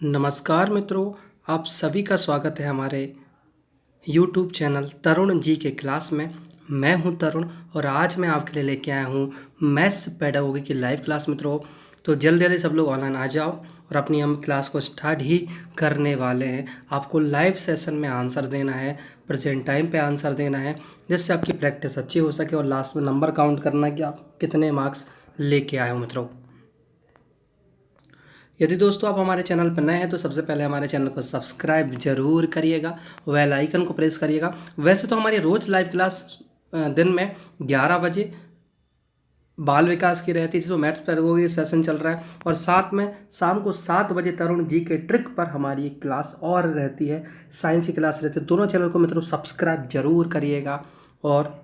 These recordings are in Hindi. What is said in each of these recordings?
नमस्कार मित्रों, आप सभी का स्वागत है हमारे YouTube चैनल तरुण जी के क्लास में। मैं हूं तरुण और आज मैं आपके लिए लेके आया हूं मैथ्स पेडागोगी की लाइव क्लास मित्रों। तो जल्दी जल्दी सब लोग ऑनलाइन आ जाओ और अपनी हम क्लास को स्टार्ट ही करने वाले हैं। आपको लाइव सेशन में आंसर देना है, प्रेजेंट टाइम पे आंसर देना है, जिससे आपकी प्रैक्टिस अच्छी हो सके और लास्ट में नंबर काउंट करना है कि आप कितने मार्क्स लेके आए हो मित्रों। यदि दोस्तों आप हमारे चैनल पर नए हैं तो सबसे पहले हमारे चैनल को सब्सक्राइब जरूर करिएगा, बेल आइकन को प्रेस करिएगा। वैसे तो हमारी रोज़ लाइव क्लास दिन में 11 बजे बाल विकास की रहती है, जो मैथ्स पेडागोगी सेशन चल रहा है, और साथ में शाम को 7 बजे तरुण जी के ट्रिक पर हमारी एक क्लास और रहती है, साइंस की क्लास रहती है। दोनों चैनल को मित्रों सब्सक्राइब जरूर करिएगा और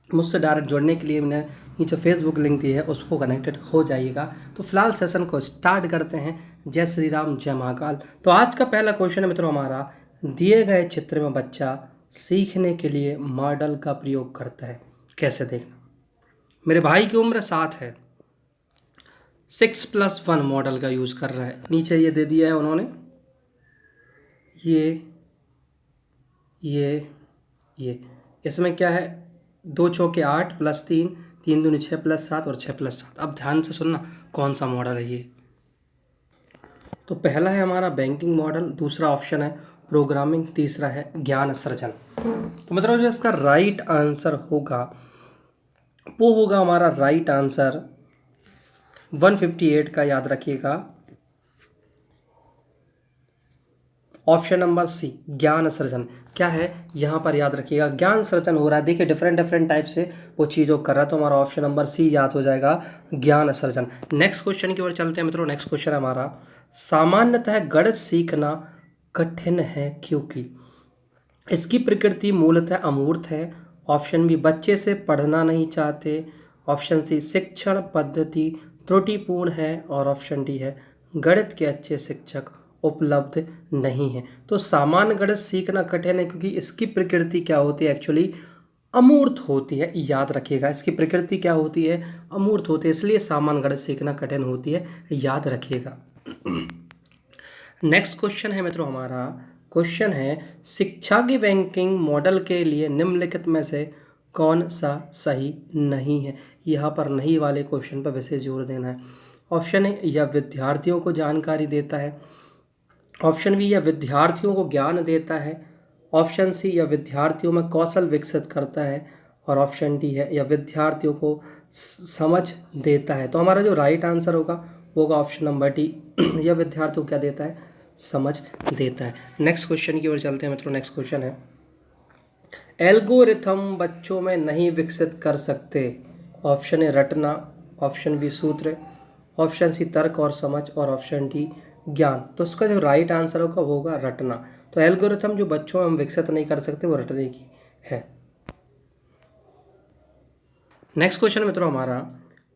मुझसे डायरेक्ट जुड़ने के लिए मैंने नीचे फेसबुक लिंक दी है, उसको कनेक्टेड हो जाइएगा। तो फिलहाल सेशन को स्टार्ट करते हैं। जय श्री राम, जय महाकाल। तो आज का पहला क्वेश्चन है मित्रों हमारा, दिए गए चित्र में बच्चा सीखने के लिए मॉडल का प्रयोग करता है, कैसे देखना। मेरे भाई की उम्र 7 है, 6+1 मॉडल का यूज़ कर रहा है। नीचे ये दे दिया है उन्होंने, ये इसमें क्या है, 2 चौके 8 + 3, 3 दूनी 6 + 7 और 6 + 7। अब ध्यान से सुनना कौन सा मॉडल है ये। तो पहला है हमारा बैंकिंग मॉडल, दूसरा ऑप्शन है प्रोग्रामिंग, तीसरा है ज्ञान सृजन। तो मतलब जो इसका राइट आंसर होगा वो होगा हमारा राइट आंसर 158 का, याद रखिएगा, ऑप्शन नंबर सी ज्ञान सृजन। क्या है यहाँ पर, याद रखिएगा ज्ञान सृजन हो रहा है। देखिए डिफरेंट टाइप से वो चीज़ों कर रहा है, तो हमारा ऑप्शन नंबर सी याद हो जाएगा, ज्ञान सृजन। नेक्स्ट क्वेश्चन की ओर चलते हैं मित्रों। नेक्स्ट क्वेश्चन है हमारा, सामान्यतः गणित सीखना कठिन है क्योंकि इसकी प्रकृति मूलतः अमूर्त है। ऑप्शन बी बच्चे से पढ़ना नहीं चाहते, ऑप्शन सी शिक्षण पद्धति त्रुटिपूर्ण है, और ऑप्शन डी है गणित के अच्छे शिक्षक उपलब्ध नहीं है। तो सामान्य गणित सीखना कठिन है क्योंकि इसकी प्रकृति क्या होती है, एक्चुअली अमूर्त होती है। याद रखिएगा इसकी प्रकृति क्या होती है, अमूर्त होती है, इसलिए सामान्य गणित सीखना कठिन होती है, याद रखिएगा। नेक्स्ट क्वेश्चन है मित्रों हमारा, क्वेश्चन है शिक्षा के बैंकिंग मॉडल के लिए निम्नलिखित में से कौन सा सही नहीं है। यहाँ पर नहीं वाले क्वेश्चन पर विशेष जोर देना है। ऑप्शन है यह विद्यार्थियों को जानकारी देता है, ऑप्शन बी यह विद्यार्थियों को ज्ञान देता है, ऑप्शन सी यह विद्यार्थियों में कौशल विकसित करता है, और ऑप्शन डी है यह विद्यार्थियों को समझ देता है। तो हमारा जो राइट आंसर होगा वो होगा ऑप्शन नंबर डी, यह विद्यार्थियों को क्या देता है, समझ देता है। नेक्स्ट क्वेश्चन की ओर चलते हैं मित्रों। नेक्स्ट क्वेश्चन है, एल्गोरिथम बच्चों में नहीं विकसित कर सकते। ऑप्शन ए रटना, ऑप्शन बी सूत्र, ऑप्शन सी तर्क और समझ, और ऑप्शन डी ज्ञान। तो उसका जो राइट आंसर होगा वो होगा रटना। तो एल्गोरिथम जो बच्चों में हम विकसित नहीं कर सकते वो रटने की है। नेक्स्ट क्वेश्चन मित्रों हमारा,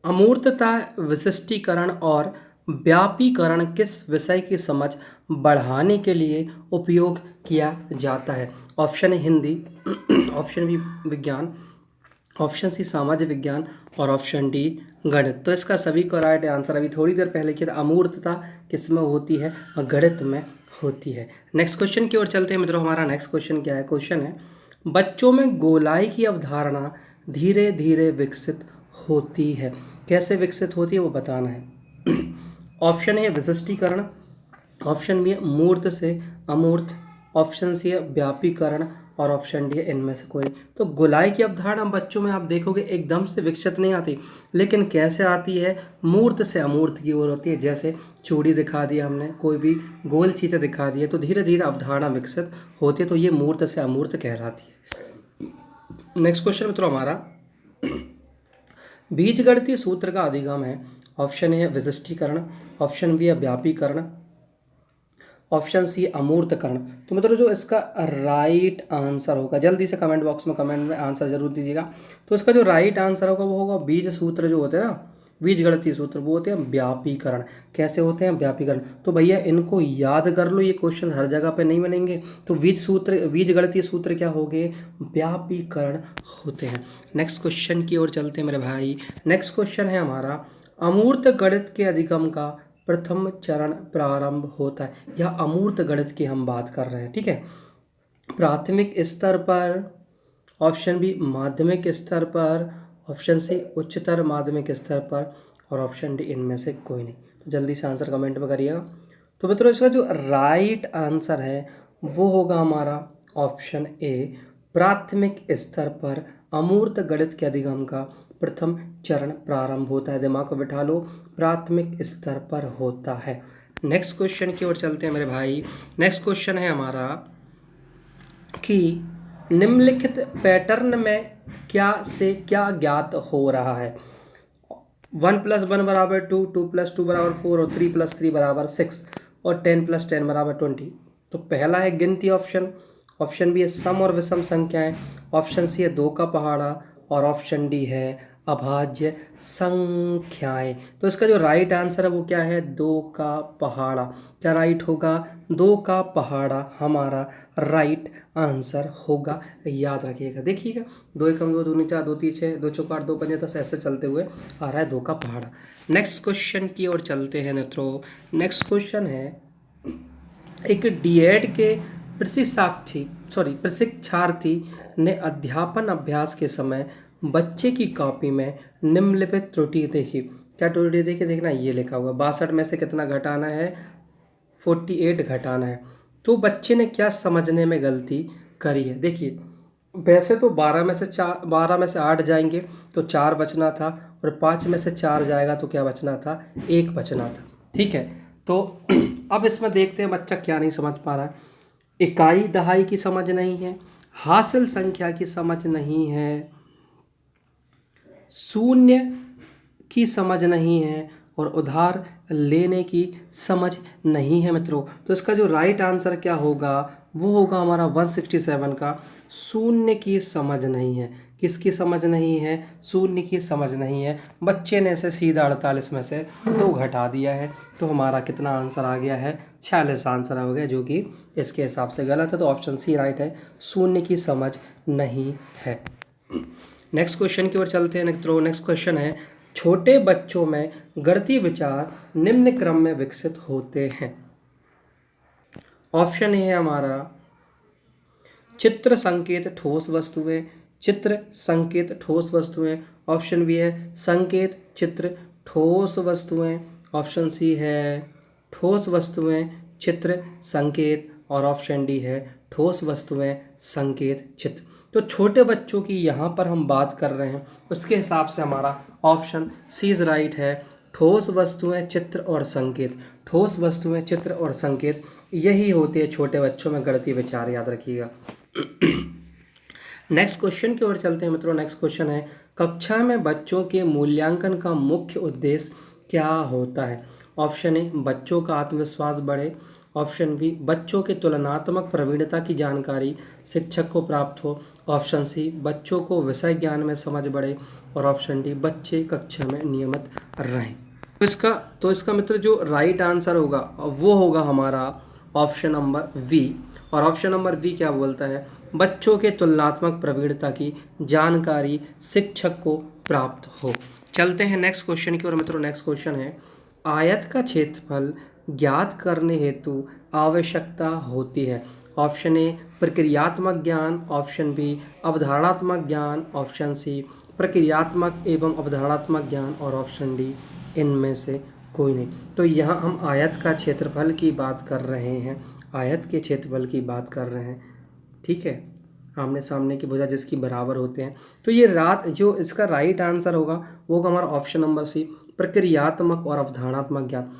अमूर्तता विशिष्टीकरण और व्यापीकरण किस विषय की समझ बढ़ाने के लिए उपयोग किया जाता है। ऑप्शन है हिंदी, ऑप्शन बी विज्ञान, ऑप्शन सी सामाजिक विज्ञान, और ऑप्शन डी गणित। तो इसका सभी को राइट आंसर अभी थोड़ी देर पहले किया था, अमूर्तता किस में होती है, गणित में होती है। नेक्स्ट क्वेश्चन की ओर चलते हैं मित्रों। हमारा नेक्स्ट क्वेश्चन क्या है, क्वेश्चन है बच्चों में गोलाई की अवधारणा धीरे धीरे विकसित होती है, कैसे विकसित होती है वो बताना है। ऑप्शन ए विशिष्टीकरण, ऑप्शन बी मूर्त से अमूर्त, ऑप्शन सी है व्यापीकरण, और ऑप्शन डी है इनमें से कोई। तो गोलाई की अवधारणा बच्चों में आप देखोगे एकदम से विकसित नहीं आती, लेकिन कैसे आती है, मूर्त से अमूर्त की ओर होती है। जैसे चूड़ी दिखा दिया हमने, कोई भी गोल चीज़ें दिखा दी है, तो धीरे धीरे अवधारणा विकसित होती है, तो ये मूर्त से अमूर्त कहलाती है। नेक्स्ट क्वेश्चन मित्रों हमारा, बीजगणितीय सूत्र का अधिगम है। ऑप्शन ए विशिष्टीकरण, ऑप्शन बी है व्यापीकरण, ऑप्शन सी अमूर्तकरण। तो मतलब जो इसका राइट आंसर होगा, जल्दी से कमेंट बॉक्स में कमेंट में आंसर जरूर दीजिएगा। तो इसका जो राइट आंसर होगा वो होगा बीज सूत्र जो होते हैं ना, बीज गणितीय सूत्र, वो होते हैं व्यापीकरण। कैसे होते हैं व्यापीकरण, तो भैया इनको याद कर लो, ये क्वेश्चन हर जगह पे नहीं बनेंगे। तो बीज गणितीय सूत्र क्या हो गए, व्यापीकरण होते हैं। नेक्स्ट क्वेश्चन की ओर चलते हैं मेरे भाई। नेक्स्ट क्वेश्चन है हमारा, अमूर्त गणित के अधिगम का प्रथम चरण प्रारंभ होता है। यह अमूर्त गणित की हम बात कर रहे हैं, ठीक है। प्राथमिक स्तर पर, ऑप्शन बी माध्यमिक स्तर पर, ऑप्शन सी उच्चतर माध्यमिक स्तर पर, और ऑप्शन डी इनमें से कोई नहीं। तो जल्दी से आंसर कमेंट में करिएगा। तो मित्रों इसका जो राइट आंसर है वो होगा हमारा ऑप्शन ए, प्राथमिक स्तर पर अमूर्त गणित के अधिगम का प्रथम चरण प्रारंभ होता है। दिमाग को बिठा लो, प्राथमिक स्तर पर होता है। नेक्स्ट क्वेश्चन की ओर चलते हैं मेरे भाई। नेक्स्ट क्वेश्चन है हमारा कि निम्नलिखित पैटर्न में क्या से क्या ज्ञात हो रहा है। 1 + 1 = 2, 2 + 2 = 4 और 3 + 3 = 6 और 10 + 10 = 20। तो पहला है गिनती ऑप्शन, ऑप्शन बी है सम और विषम संख्याएं, ऑप्शन सी है 2 का पहाड़ा, और ऑप्शन डी है अभाज्य संख्याएं। तो इसका जो राइट आंसर है वो क्या है, 2 का पहाड़ा। क्या राइट होगा, 2 का पहाड़ा हमारा राइट आंसर होगा। याद रखिएगा, देखिएगा 2 एकम 2, 2 दूनी 4, 2 3 6, 2 चौका 8, 2 पंजे 10, ऐसे चलते हुए आ रहा है 2 का पहाड़ा। नेक्स्ट क्वेश्चन की ओर चलते हैं मित्रों। नेक्स्ट क्वेश्चन है, एक डीएड के प्रशिक्षार्थी ने अध्यापन अभ्यास के समय बच्चे की कॉपी में निम्नलिखित त्रुटि देखी। क्या त्रुटि देखी, देखना ये लिखा हुआ 62 में से कितना घटाना है, 48 घटाना है। तो बच्चे ने क्या समझने में गलती करी है। देखिए वैसे तो 12 में से 8 जाएंगे तो 4 बचना था, और 5 में से 4 जाएगा तो क्या बचना था, 1 बचना था, ठीक है। तो अब इसमें देखते हैं बच्चा क्या नहीं समझ पा रहा है। इकाई दहाई की समझ नहीं है, हासिल संख्या की समझ नहीं है, शून्य की समझ नहीं है, और उधार लेने की समझ नहीं है मित्रों। तो इसका जो राइट आंसर क्या होगा, वो होगा हमारा 167 का शून्य की समझ नहीं है। किसकी समझ नहीं है, शून्य की समझ नहीं है। बच्चे ने इसे सीधा 48 में से 2 घटा दिया है। तो हमारा कितना आंसर आ गया है, 46 आंसर हो गया, जो कि इसके हिसाब से गलत है। तो ऑप्शन सी राइट है, शून्य की समझ नहीं है। नेक्स्ट क्वेश्चन की ओर चलते हैं मित्रों। नेक्स्ट क्वेश्चन है, छोटे बच्चों में गणितीय विचार निम्न क्रम में विकसित होते हैं। ऑप्शन ए है हमारा चित्र संकेत ठोस वस्तुएं, चित्र संकेत ठोस वस्तुएं। ऑप्शन बी है संकेत चित्र ठोस वस्तुएं। ऑप्शन सी है ठोस वस्तुएं चित्र संकेत, और ऑप्शन डी है ठोस वस्तुएं संकेत चित्र। तो छोटे बच्चों की यहाँ पर हम बात कर रहे हैं, उसके हिसाब से हमारा ऑप्शन सी इज राइट है, ठोस वस्तुएं चित्र और संकेत। ठोस वस्तुएं चित्र और संकेत यही होते हैं छोटे बच्चों में गणितीय विचार, याद रखिएगा। नेक्स्ट क्वेश्चन की ओर चलते हैं मित्रों। नेक्स्ट क्वेश्चन है, कक्षा में बच्चों के मूल्यांकन का मुख्य उद्देश्य क्या होता है। ऑप्शन ए बच्चों का आत्मविश्वास बढ़े, ऑप्शन बी बच्चों के तुलनात्मक प्रवीणता की जानकारी शिक्षक को प्राप्त हो, ऑप्शन सी बच्चों को विषय ज्ञान में समझ बढ़े, और ऑप्शन डी बच्चे कक्षा में नियमित रहें। तो इसका मित्र जो राइट आंसर होगा वो होगा हमारा ऑप्शन नंबर वी। और ऑप्शन नंबर बी क्या बोलता है, बच्चों के तुलनात्मक प्रवीणता की जानकारी शिक्षक को प्राप्त हो। चलते हैं नेक्स्ट क्वेश्चन की ओर मित्रों। नेक्स्ट क्वेश्चन है, आयत का क्षेत्रफल ज्ञात करने हेतु आवश्यकता होती है। ऑप्शन ए प्रक्रियात्मक ज्ञान, ऑप्शन बी अवधारणात्मक ज्ञान, ऑप्शन सी प्रक्रियात्मक एवं अवधारणात्मक ज्ञान, और ऑप्शन डी इनमें से कोई नहीं। तो यहाँ हम आयत का क्षेत्रफल की बात कर रहे हैं, आयत के क्षेत्रफल की बात कर रहे हैं, ठीक है। आमने सामने की भुजा जिसकी बराबर होते हैं। तो ये जो इसका राइट आंसर होगा वो होगा हमारा ऑप्शन नंबर सी, प्रक्रियात्मक और अवधारणात्मक ज्ञान।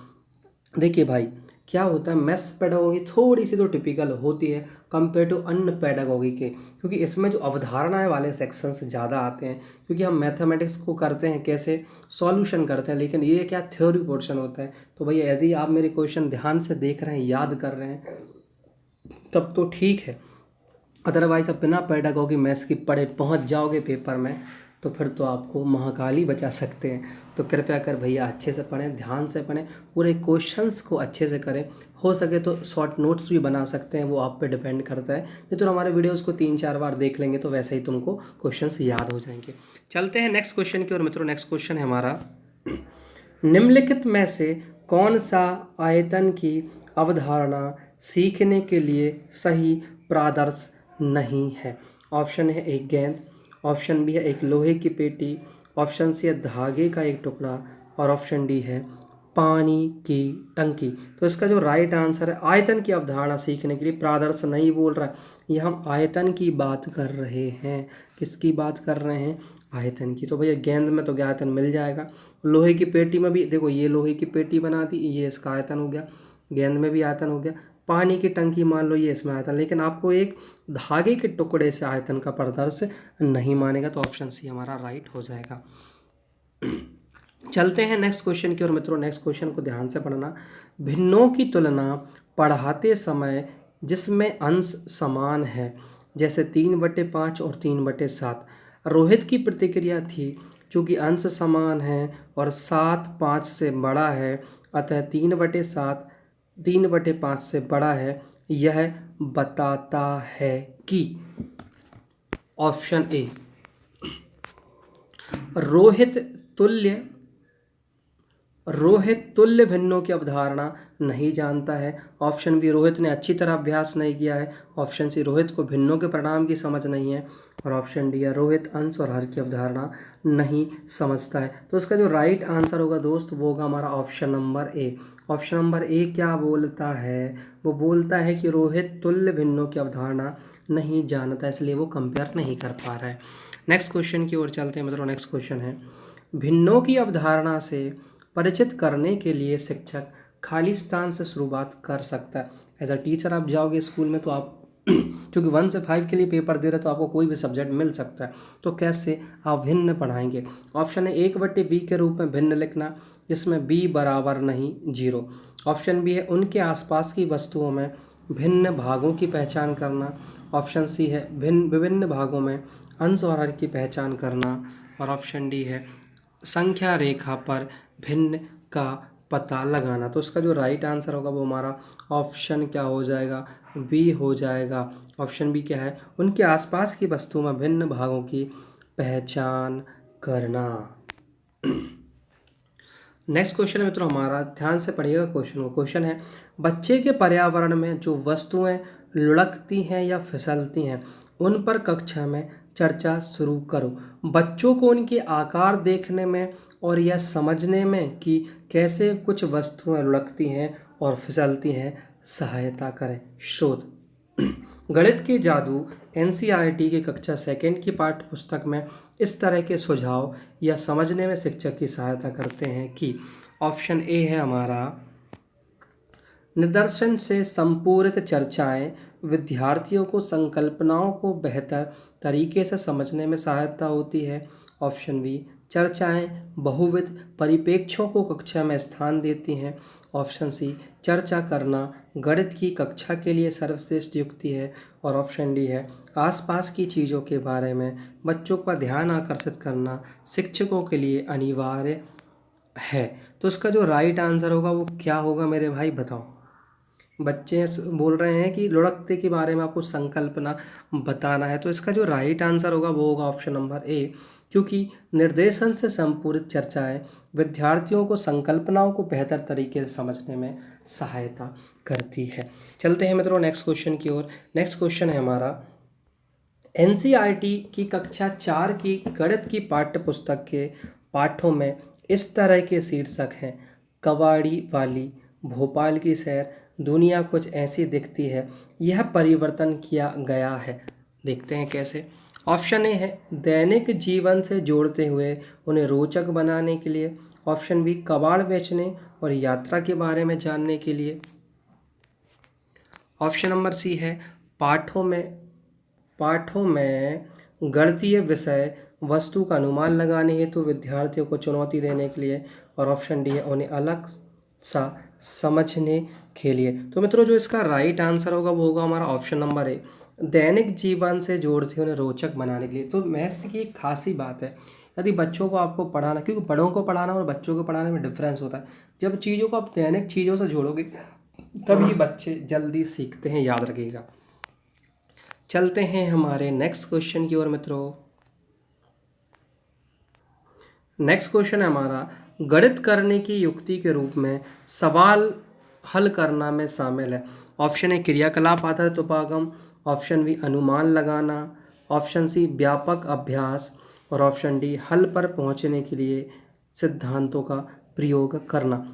देखिए भाई क्या होता है, मैथ्स पेडागोगी थोड़ी सी तो टिपिकल होती है कंपेयर टू अन्य पेडागोगी के, क्योंकि इसमें जो अवधारणाएं वाले सेक्शंस ज़्यादा आते हैं, क्योंकि हम मैथमेटिक्स को करते हैं कैसे, सॉल्यूशन करते हैं, लेकिन ये क्या थ्योरी पोर्शन होता है। तो भैया यदि आप मेरे क्वेश्चन ध्यान से देख रहे हैं, याद कर रहे हैं, तब तो ठीक है। अदरवाइज आप बिना पेडागोगी मैथ्स की पढ़े पहुंच जाओगे पेपर में, तो फिर तो आपको महाकाल ही बचा सकते हैं। तो कृपया कर भैया अच्छे से पढ़ें, ध्यान से पढ़ें, पूरे क्वेश्चंस को अच्छे से करें। हो सके तो शॉर्ट नोट्स भी बना सकते हैं, वो आप पे डिपेंड करता है। नहीं तो हमारे वीडियोस को 3-4 बार देख लेंगे तो वैसे ही तुमको क्वेश्चंस याद हो जाएंगे। चलते हैं नेक्स्ट क्वेश्चन की ओर मित्रों। नेक्स्ट क्वेश्चन है हमारा, निम्नलिखित में से कौन सा आयतन की अवधारणा सीखने के लिए सही प्रादर्श नहीं है? ऑप्शन है एक गेंद, ऑप्शन बी है एक लोहे की पेटी, ऑप्शन सी है धागे का एक टुकड़ा और ऑप्शन डी है पानी की टंकी। तो इसका जो राइट आंसर है, आयतन की अवधारणा सीखने के लिए, प्रादर्श नहीं बोल रहा है, ये हम आयतन की बात कर रहे हैं। किसकी बात कर रहे हैं? आयतन की। तो भैया गेंद में तो आयतन मिल जाएगा, लोहे की पेटी में भी देखो, ये लोहे की पेटी बना दी, ये इसका आयतन हो गया, गेंद में भी आयतन हो गया। पानी की टंकी मान लो ये इसमें आयतन, लेकिन आपको एक धागे के टुकड़े से आयतन का प्रदर्श नहीं मानेगा, तो ऑप्शन सी हमारा राइट हो जाएगा। चलते हैं नेक्स्ट क्वेश्चन की ओर मित्रों। नेक्स्ट क्वेश्चन को ध्यान से पढ़ना। भिन्नों की तुलना पढ़ाते समय जिसमें अंश समान है, जैसे 3/5 और 3/7, रोहित की प्रतिक्रिया थी, चूँकि अंश समान है और 7 5 से बड़ा है, अतः 3/7 3/5 से बड़ा है, यह बताता है कि ऑप्शन ए रोहित तुल्य भिन्नों की अवधारणा नहीं जानता है। ऑप्शन बी रोहित ने अच्छी तरह अभ्यास नहीं किया है। ऑप्शन सी रोहित को भिन्नों के परिणाम की समझ नहीं है। और ऑप्शन डी है रोहित अंश और हर की अवधारणा नहीं समझता है। तो इसका जो राइट आंसर होगा दोस्त, वो होगा हमारा option number A. Option number A क्या बोलता है? वो बोलता है कि रोहित तुल्य भिन्नों की अवधारणा नहीं जानता, इसलिए वो कंपेयर नहीं कर पा रहा है। नेक्स्ट क्वेश्चन की ओर चलते हैं मित्रों। नेक्स्ट क्वेश्चन है, भिन्नों की अवधारणा से परिचित करने के लिए शिक्षक खाली स्थान से शुरुआत कर सकता है। एज अ टीचर आप जाओगे स्कूल में तो आप क्योंकि 1 से 5 के लिए पेपर दे रहे तो आपको कोई भी सब्जेक्ट मिल सकता है, तो कैसे आप भिन्न पढ़ाएंगे? ऑप्शन है 1/b के रूप में भिन्न लिखना, जिसमें b बराबर नहीं 0। ऑप्शन बी है उनके आसपास की वस्तुओं में भिन्न भागों की पहचान करना। ऑप्शन सी है विभिन्न भागों में अंश और हर की पहचान करना। और ऑप्शन डी है संख्या रेखा पर भिन्न का पता लगाना। तो इसका जो राइट आंसर होगा वो हमारा ऑप्शन क्या हो जाएगा? बी हो जाएगा। ऑप्शन बी क्या है? उनके आसपास की वस्तुओं में भिन्न भागों की पहचान करना। नेक्स्ट क्वेश्चन है मित्रों हमारा, ध्यान से पढ़िएगा क्वेश्चन को। क्वेश्चन है, बच्चे के पर्यावरण में जो वस्तुएं लुढ़कती हैं या फिसलती हैं, उन पर कक्षा में चर्चा शुरू करो। बच्चों को उनके आकार देखने में और यह समझने में कि कैसे कुछ वस्तुएं लुढ़कती हैं और फिसलती हैं सहायता करें। स्रोत, गणित के जादू एनसीईआरटी की कक्षा 2 की पाठ्य पुस्तक में इस तरह के सुझाव या समझने में शिक्षक की सहायता करते हैं कि ऑप्शन ए है हमारा, निदर्शन से संपूरित चर्चाएं विद्यार्थियों को संकल्पनाओं को बेहतर तरीके से समझने में सहायता होती है। ऑप्शन बी, चर्चाएं बहुविध परिप्रेक्ष्यों को कक्षा में स्थान देती हैं। ऑप्शन सी, चर्चा करना गणित की कक्षा के लिए सर्वश्रेष्ठ युक्ति है। और ऑप्शन डी है, आसपास की चीज़ों के बारे में बच्चों का ध्यान आकर्षित करना शिक्षकों के लिए अनिवार्य है। तो इसका जो राइट आंसर होगा वो क्या होगा मेरे भाई, बताओ। बच्चे बोल रहे हैं कि लुढ़कते के बारे में आपको संकल्पना बताना है, तो इसका जो राइट आंसर होगा वो होगा ऑप्शन नंबर ए, क्योंकि निर्देशन से संपूरित चर्चाएं विद्यार्थियों को संकल्पनाओं को बेहतर तरीके से समझने में सहायता करती है। चलते हैं मित्रों नेक्स्ट क्वेश्चन की ओर। नेक्स्ट क्वेश्चन है हमारा, एनसीईआरटी की कक्षा 4 की गणित की पाठ्य पुस्तक के पाठों में इस तरह के शीर्षक हैं, कबाड़ी वाली, भोपाल की सैर, दुनिया कुछ ऐसी दिखती है, यह परिवर्तन किया गया है। देखते हैं कैसे। ऑप्शन ए है दैनिक जीवन से जोड़ते हुए उन्हें रोचक बनाने के लिए। ऑप्शन बी, कबाड़ बेचने और यात्रा के बारे में जानने के लिए। ऑप्शन नंबर सी है पाठों में गणितीय विषय वस्तु का अनुमान लगाने हेतु विद्यार्थियों को चुनौती देने के लिए। और ऑप्शन डी है उन्हें अलग सा समझने के लिए। तो मित्रों जो इसका राइट आंसर होगा वो होगा हमारा ऑप्शन नंबर ए, दैनिक जीवन से जोड़ते उन्हें रोचक बनाने के लिए। तो मैथ्स की एक खासी बात है, यदि बच्चों को आपको पढ़ाना, क्योंकि बड़ों को पढ़ाना और बच्चों को पढ़ाने में डिफरेंस होता है, जब चीज़ों को आप दैनिक चीज़ों से जोड़ोगे तभी बच्चे जल्दी सीखते हैं, याद रखिएगा। चलते हैं हमारे नेक्स्ट क्वेश्चन की ओर मित्रों। नेक्स्ट क्वेश्चन है हमारा, गणित करने की युक्ति के रूप में सवाल हल करना में शामिल है। ऑप्शन ए क्रियाकलाप आधारित उपागम, ऑप्शन बी अनुमान लगाना, ऑप्शन सी व्यापक अभ्यास और ऑप्शन डी हल पर पहुंचने के लिए सिद्धांतों का प्रयोग करना।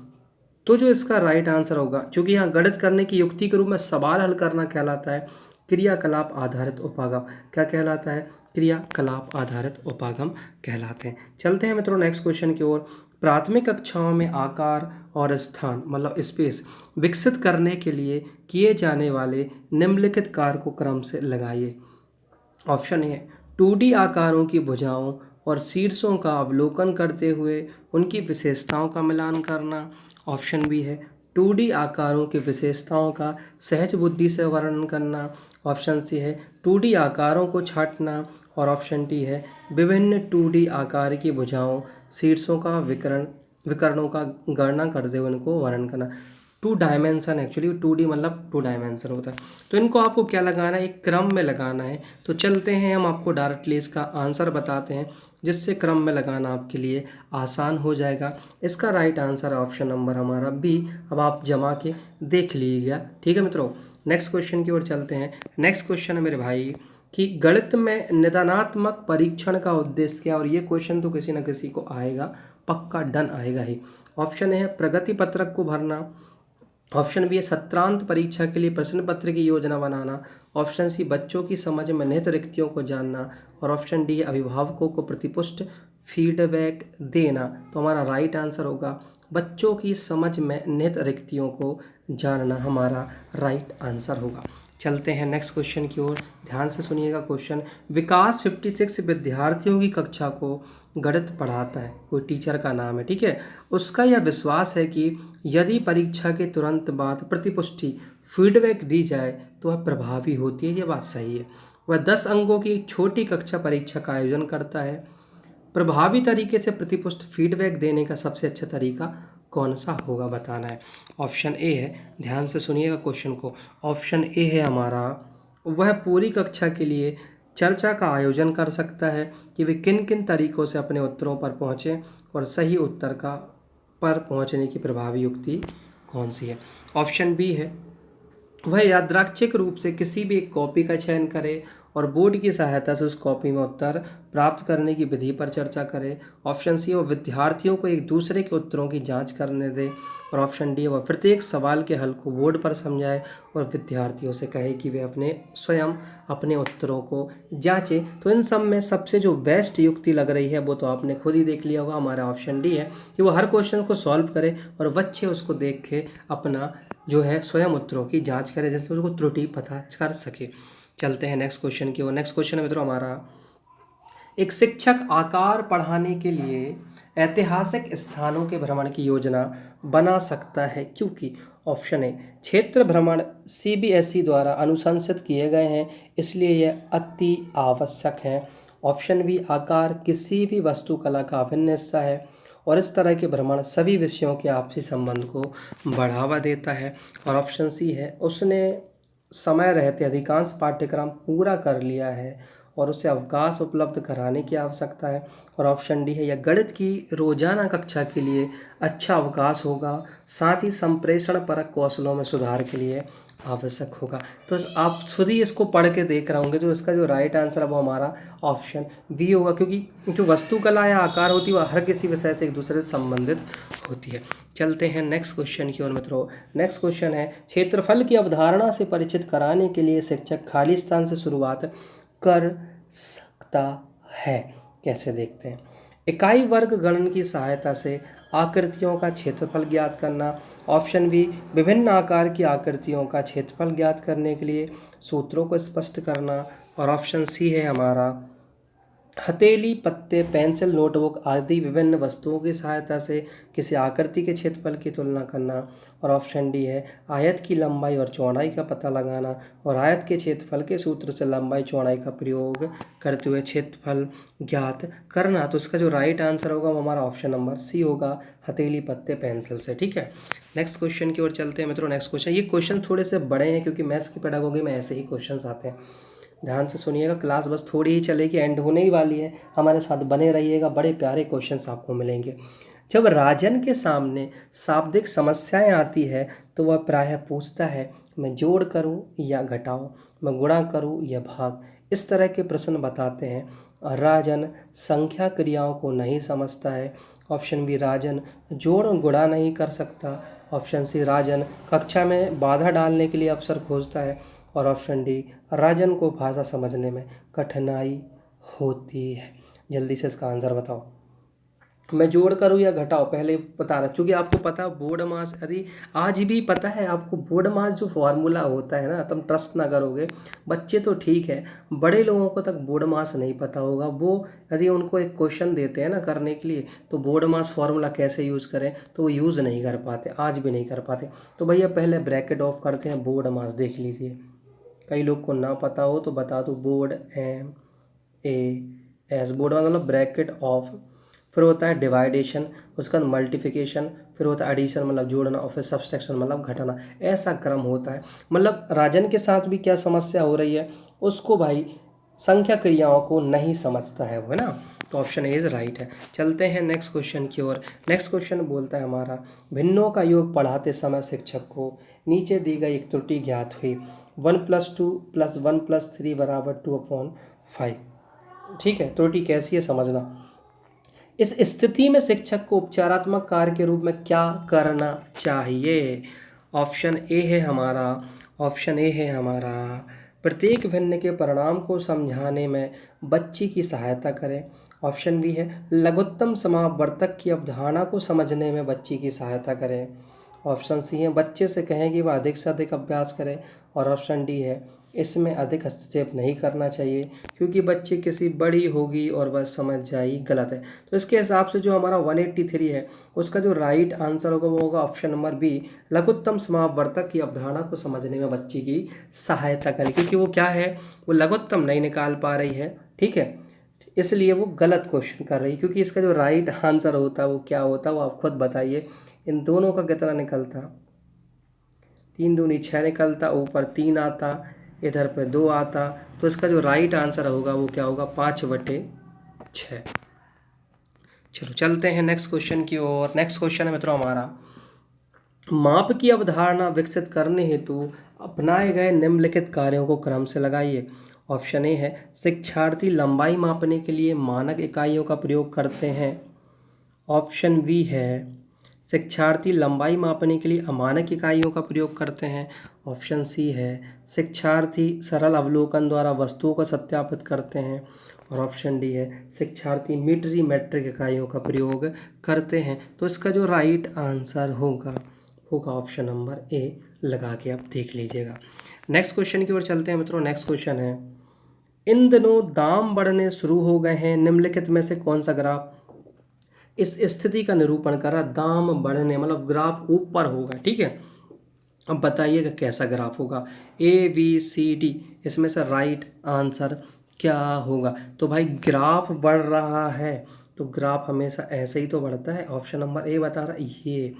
तो जो इसका राइट आंसर होगा, क्योंकि यहाँ गणित करने की युक्ति के रूप में सवाल हल करना कहलाता है क्रियाकलाप आधारित उपागम। क्या कहलाता है? क्रियाकलाप आधारित उपागम कहलाते हैं। चलते हैं मित्रों नेक्स्ट क्वेश्चन की ओर। प्राथमिक कक्षाओं में आकार और स्थान मतलब स्पेस विकसित करने के लिए किए जाने वाले निम्नलिखित कार्य को क्रम से लगाइए। ऑप्शन ए 2D आकारों की भुजाओं और शीर्षों का अवलोकन करते हुए उनकी विशेषताओं का मिलान करना। ऑप्शन बी है 2D आकारों की विशेषताओं का सहज बुद्धि से वर्णन करना। ऑप्शन सी है 2D आकारों को छांटना और ऑप्शन डी है विभिन्न 2D आकार की भुजाओं शीर्षों का विकर्णों का गणना करते हुए उनको वर्णन करना। 2 डायमेंशन, एक्चुअली 2D मतलब 2 डायमेंशन होता है। तो इनको आपको क्या लगाना है? एक क्रम में लगाना है। तो चलते हैं, हम आपको डायरेक्टली इसका आंसर बताते हैं जिससे क्रम में लगाना आपके लिए आसान हो जाएगा। इसका राइट आंसर है ऑप्शन नंबर हमारा बी। अब आप जमा के देख लीजिएगा, ठीक है मित्रों। नेक्स्ट क्वेश्चन की ओर चलते हैं। नेक्स्ट क्वेश्चन है मेरे भाई कि गणित में निदानात्मक परीक्षण का उद्देश्य क्या? और ये क्वेश्चन तो किसी न किसी को आएगा, पक्का डन आएगा ही। ऑप्शन है प्रगति पत्रक को भरना, ऑप्शन बी है सत्रांत परीक्षा के लिए प्रश्न पत्र की योजना बनाना, ऑप्शन सी बच्चों की समझ में निहित रिक्तियों को जानना और ऑप्शन डी है अभिभावकों को प्रतिपुष्ट फीडबैक देना। तो हमारा राइट आंसर होगा बच्चों की समझ में निहित रिक्तियों को जानना, हमारा राइट आंसर होगा। चलते हैं नेक्स्ट क्वेश्चन की ओर, ध्यान से सुनिएगा क्वेश्चन। विकास 56 विद्यार्थियों की कक्षा को गणित पढ़ाता है, कोई टीचर का नाम है, ठीक है। उसका यह विश्वास है कि यदि परीक्षा के तुरंत बाद प्रतिपुष्टि फीडबैक दी जाए तो वह प्रभावी होती है। ये बात सही है। वह 10 अंकों की एक छोटी कक्षा परीक्षा का आयोजन करता है। प्रभावी तरीके से प्रतिपुष्ट फीडबैक देने का सबसे अच्छा तरीका कौन सा होगा बताना है। ऑप्शन ए है, ध्यान से सुनिएगा क्वेश्चन को, ऑप्शन ए है हमारा, वह पूरी कक्षा के लिए चर्चा का आयोजन कर सकता है कि वे किन किन तरीकों से अपने उत्तरों पर पहुँचें और सही उत्तर का पर पहुँचने की प्रभावी युक्ति कौन सी है। ऑप्शन बी है, वह यादृच्छिक रूप से किसी भी एक कॉपी का चयन करे और बोर्ड की सहायता से उस कॉपी में उत्तर प्राप्त करने की विधि पर चर्चा करे। ऑप्शन सी, वो विद्यार्थियों को एक दूसरे के उत्तरों की जांच करने दे और ऑप्शन डी, वह प्रत्येक सवाल के हल को बोर्ड पर समझाए और विद्यार्थियों से कहे कि वे अपने स्वयं अपने उत्तरों को जांचें। तो इन सब में सबसे जो बेस्ट युक्ति लग रही है वो तो आपने खुद ही देख लिया होगा, हमारा ऑप्शन डी है कि वो हर क्वेश्चन को सॉल्व करे और बच्चे उसको देख के अपना जो है स्वयं उत्तरों की जांच करे, जिससे उसको त्रुटि पता कर सके। चलते हैं नेक्स्ट क्वेश्चन की ओर। नेक्स्ट क्वेश्चन है मित्रों हमारा, एक शिक्षक आकार पढ़ाने के लिए ऐतिहासिक स्थानों के भ्रमण की योजना बना सकता है क्योंकि। ऑप्शन ए, क्षेत्र भ्रमण CBSE द्वारा अनुशंसित किए गए हैं इसलिए यह अति आवश्यक है। ऑप्शन बी, आकार किसी भी वास्तुकला का अभिन्न हिस्सा है और इस तरह के भ्रमण सभी विषयों के आपसी संबंध को बढ़ावा देता है और ऑप्शन सी है, उसने समय रहते अधिकांश पाठ्यक्रम पूरा कर लिया है और उसे अवकाश उपलब्ध कराने की आवश्यकता है और ऑप्शन डी है, यह गणित की रोजाना कक्षा के लिए अच्छा अवकाश होगा, साथ ही संप्रेषण परक कौशलों में सुधार के लिए आवश्यक होगा। तो आप खुद ही इसको पढ़ के देख रहे होंगे, तो इसका जो राइट आंसर है वो हमारा ऑप्शन बी होगा, क्योंकि जो वस्तुकला या आकार होती है वह हर किसी विषय से एक दूसरे से संबंधित होती है। चलते हैं नेक्स्ट क्वेश्चन की ओर मित्रों। नेक्स्ट क्वेश्चन है, क्षेत्रफल की अवधारणा से परिचित कराने के लिए शिक्षक खाली स्थान से शुरुआत कर सकता है। कैसे देखते हैं। इकाई वर्ग गणन की सहायता से आकृतियों का क्षेत्रफल ज्ञात करना। ऑप्शन बी, विभिन्न आकार की आकृतियों का क्षेत्रफल ज्ञात करने के लिए सूत्रों को स्पष्ट करना और ऑप्शन सी है हमारा, हथेली, पत्ते, पेंसिल, नोटबुक आदि विभिन्न वस्तुओं की सहायता से किसी आकृति के क्षेत्रफल की तुलना करना और ऑप्शन डी है, आयत की लंबाई और चौड़ाई का पता लगाना और आयत के क्षेत्रफल के सूत्र से लंबाई चौड़ाई का प्रयोग करते हुए क्षेत्रफल ज्ञात करना। तो इसका जो राइट आंसर होगा वो हमारा ऑप्शन नंबर सी होगा, हथेली, पत्ते, पेंसिल से। ठीक है, नेक्स्ट क्वेश्चन की ओर चलते हैं मित्रों। नेक्स्ट क्वेश्चन, ये क्वेश्चन थोड़े से बड़े हैं क्योंकि मैथ्स की पेडागोगी में ऐसे ही क्वेश्चन आते हैं। ध्यान से सुनिएगा, क्लास बस थोड़ी ही चलेगी, एंड होने ही वाली है, हमारे साथ बने रहिएगा, बड़े प्यारे क्वेश्चंस आपको मिलेंगे। जब राजन के सामने शाब्दिक समस्याएं आती है तो वह प्रायः पूछता है, मैं जोड़ करूं या घटाऊं, मैं गुणा करूं या भाग। इस तरह के प्रश्न बताते हैं। राजन संख्या क्रियाओं को नहीं समझता है। ऑप्शन बी, राजन जोड़ और गुणा नहीं कर सकता। ऑप्शन सी, राजन कक्षा में बाधा डालने के लिए अवसर खोजता है। और ऑप्शन डी, राजन को भाषा समझने में कठिनाई होती है। जल्दी से इसका आंसर बताओ। मैं जोड़ करूँ या घटाओ, पहले बता रहा, क्योंकि आपको पता बोर्ड मास, यदि आज भी पता है आपको बोर्ड मास जो फॉर्मूला होता है ना, तुम ट्रस्ट ना करोगे, बच्चे तो ठीक है, बड़े लोगों को तक बोर्ड मास नहीं पता होगा। वो यदि उनको एक क्वेश्चन देते हैं ना करने के लिए, तो बोर्ड मास फॉर्मूला कैसे यूज़ करें तो वो यूज़ नहीं कर पाते, आज भी नहीं कर पाते। तो भैया पहले ब्रैकेट ऑफ करते हैं, बोर्ड मास देख लीजिए। कई लोग को ना पता हो तो बता दो, board M A S, board मतलब ब्रैकेट ऑफ, फिर होता है डिवाइडेशन, उसका मल्टीप्लिकेशन, फिर होता है एडिशन मतलब जोड़ना, और फिर सब्सट्रैक्शन मतलब घटाना। ऐसा क्रम होता है। मतलब राजन के साथ भी क्या समस्या हो रही है, उसको भाई संख्या क्रियाओं को नहीं समझता है वो, है ना। तो ऑप्शन ए इज राइट है। चलते हैं नेक्स्ट क्वेश्चन की ओर। नेक्स्ट क्वेश्चन बोलता है हमारा, भिन्नों का योग पढ़ाते समय शिक्षक को नीचे दी गई एक त्रुटि ज्ञात हुई, 1+2+1+3 = 2/5। ठीक है, त्रुटि कैसी है समझना। इस स्थिति में शिक्षक को उपचारात्मक कार्य के रूप में क्या करना चाहिए। ऑप्शन ए है हमारा, ऑप्शन ए है हमारा, प्रत्येक भिन्न के परिणाम को समझाने में बच्चे की सहायता करें। ऑप्शन बी है, लघुत्तम समावर्तक की अवधारणा को समझने में बच्चे की सहायता करें। ऑप्शन सी है, बच्चे से कहें कि वह अधिक से अधिक अभ्यास करें। और ऑप्शन डी है, इसमें अधिक हस्तक्षेप नहीं करना चाहिए क्योंकि बच्चे किसी बड़ी होगी और वह समझ जाएगी, गलत है। तो इसके हिसाब से जो हमारा 183 है, उसका जो राइट आंसर होगा वो होगा ऑप्शन नंबर बी, लघुत्तम समावर्तक की अवधारणा को समझने में बच्चे की सहायता करें। क्योंकि वो क्या है, वो लघुत्तम नहीं निकाल पा रही है, ठीक है, इसलिए वो गलत क्वेश्चन कर रही है। क्योंकि इसका जो राइट आंसर होता है वो क्या होता है, वो आप खुद बताइए। इन दोनों का कितना निकलता, 3 दूनी 6 निकलता, ऊपर 3 आता, इधर पे 2 आता। तो इसका जो राइट आंसर होगा वो क्या होगा, 5/6। चलो चलते हैं नेक्स्ट क्वेश्चन की ओर। नेक्स्ट क्वेश्चन है मित्रों हमारा, माप की अवधारणा विकसित करने हेतु अपनाए गए निम्नलिखित कार्यों को क्रम से लगाइए। ऑप्शन ए है, शिक्षार्थी लंबाई मापने के लिए मानक इकाइयों का प्रयोग करते हैं। ऑप्शन बी है, शिक्षार्थी लंबाई मापने के लिए अमानक इकाइयों का प्रयोग करते हैं। ऑप्शन सी है, शिक्षार्थी सरल अवलोकन द्वारा वस्तुओं को सत्यापित करते हैं। और ऑप्शन डी है, शिक्षार्थी मीटरी मेट्रिक इकाइयों का प्रयोग करते हैं। तो इसका जो राइट आंसर होगा ऑप्शन नंबर ए, लगा के आप देख लीजिएगा। नेक्स्ट क्वेश्चन की ओर चलते हैं मित्रों। नेक्स्ट क्वेश्चन है, इन दिनों दाम बढ़ने शुरू हो गए हैं, निम्नलिखित में से कौन सा ग्राफ इस स्थिति का निरूपण कर रहा है। दाम बढ़ने मतलब ग्राफ ऊपर होगा, ठीक है। अब बताइएगा कैसा ग्राफ होगा, ए बी सी डी, इसमें से राइट आंसर क्या होगा। तो भाई ग्राफ बढ़ रहा है तो ग्राफ हमेशा ऐसे ही तो बढ़ता है। ऑप्शन नंबर ए बता रहा है, ये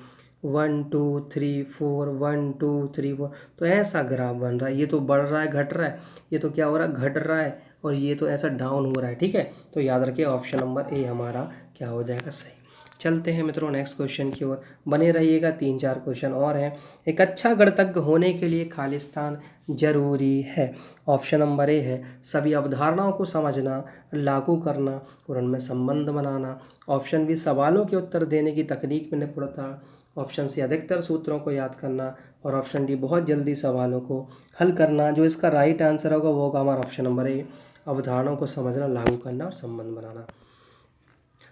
1 2 3 4 1 2 3 4, तो ऐसा ग्राफ बन रहा है। ये तो बढ़ रहा है घट रहा है, ये तो क्या हो रहा है घट रहा है, और ये तो ऐसा डाउन हो रहा है, ठीक है। तो याद रखिए ऑप्शन नंबर ए हमारा क्या हो जाएगा, सही। चलते हैं मित्रों नेक्स्ट क्वेश्चन की ओर, बने रहिएगा, 3-4 क्वेश्चन और हैं। एक अच्छा गणितज्ञ होने के लिए खालिस्तान जरूरी है। ऑप्शन नंबर ए है, सभी अवधारणाओं को समझना, लागू करना और उनमें संबंध बनाना। ऑप्शन बी, सवालों के उत्तर देने की तकनीक में निपुणता। ऑप्शन सी, अधिकतर सूत्रों को याद करना। और ऑप्शन डी, बहुत जल्दी सवालों को हल करना। जो इसका राइट आंसर होगा वो होगा हमारा ऑप्शन नंबर ए, अवधारणाओं को समझना, लागू करना और संबंध बनाना।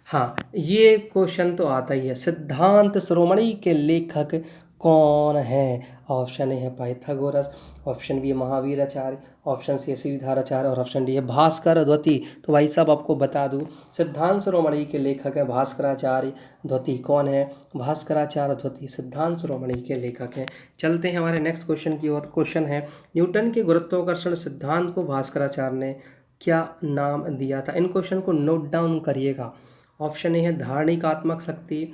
हाँ, ये क्वेश्चन तो आता ही है, सिद्धांत शिरोमणि के लेखक कौन है। ऑप्शन ए है पाइथागोरस, ऑप्शन बी है महावीराचार्य, ऑप्शन सी है श्रीधराचार्य, और ऑप्शन डी है भास्कर द्वितीय। तो भाई साहब आपको बता दूं, सिद्धांत शिरोमणि के लेखक है भास्कराचार्य द्वितीय। कौन है, भास्कराचार्य द्वितीय सिद्धांत शिरोमणि के लेखक हैं। चलते हैं हमारे नेक्स्ट क्वेश्चन की ओर। क्वेश्चन है, न्यूटन के गुरुत्वाकर्षण सिद्धांत को भास्कराचार्य ने क्या नाम दिया था। इन क्वेश्चन को नोट डाउन करिएगा। ऑप्शन ए है धारणिकात्मक शक्ति,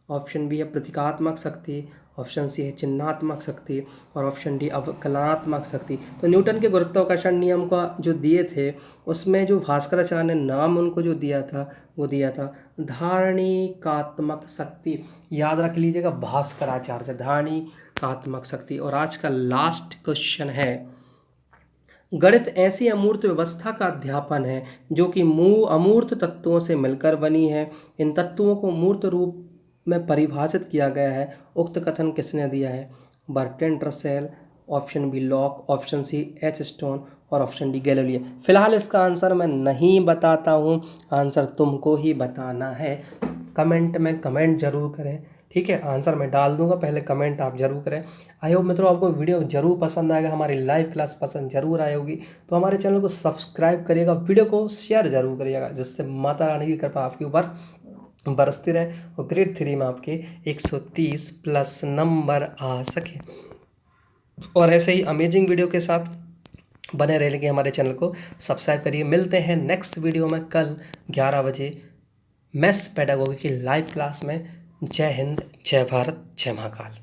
ऑप्शन बी है प्रतीकात्मक शक्ति, ऑप्शन सी है चिन्हात्मक शक्ति और ऑप्शन डी अवकलनात्मक शक्ति। तो न्यूटन के गुरुत्वाकर्षण नियम का जो दिए थे उसमें जो भास्कराचार्य ने नाम उनको जो दिया था वो दिया था धारणिकात्मक शक्ति। याद रख लीजिएगा भास्कराचार्य से धारणिकात्मक शक्ति। और आज का लास्ट क्वेश्चन है, गणित ऐसी अमूर्त व्यवस्था का अध्यापन है जो कि अमूर्त तत्वों से मिलकर बनी है। इन तत्वों को मूर्त रूप में परिभाषित किया गया है। उक्त कथन किसने दिया है? Bertrand Russell, option B Locke, option C H Stone और ऑप्शन डी गैलीलियो। फिलहाल इसका आंसर मैं नहीं बताता हूँ, आंसर तुमको ही बताना है। कमेंट में कमेंट जरूर करें, ठीक है? आंसर मैं डाल दूंगा, पहले कमेंट आप जरूर करें। आई होप मित्रों आपको वीडियो जरूर पसंद आएगा, हमारी लाइव क्लास पसंद जरूर आई होगी। तो हमारे चैनल को सब्सक्राइब करिएगा, वीडियो को शेयर जरूर करिएगा, जिससे माता रानी की कृपा आपके ऊपर बरसती रहे और ग्रेड 3 में आपके 130 प्लस नंबर आ सके। और ऐसे ही अमेजिंग वीडियो के साथ बने रहने के हमारे चैनल को सब्सक्राइब करिए। मिलते हैं नेक्स्ट वीडियो में कल 11 बजे मैथ्स पेडागोगी की लाइव क्लास में। जय हिंद, जय भारत, जय महाकाल।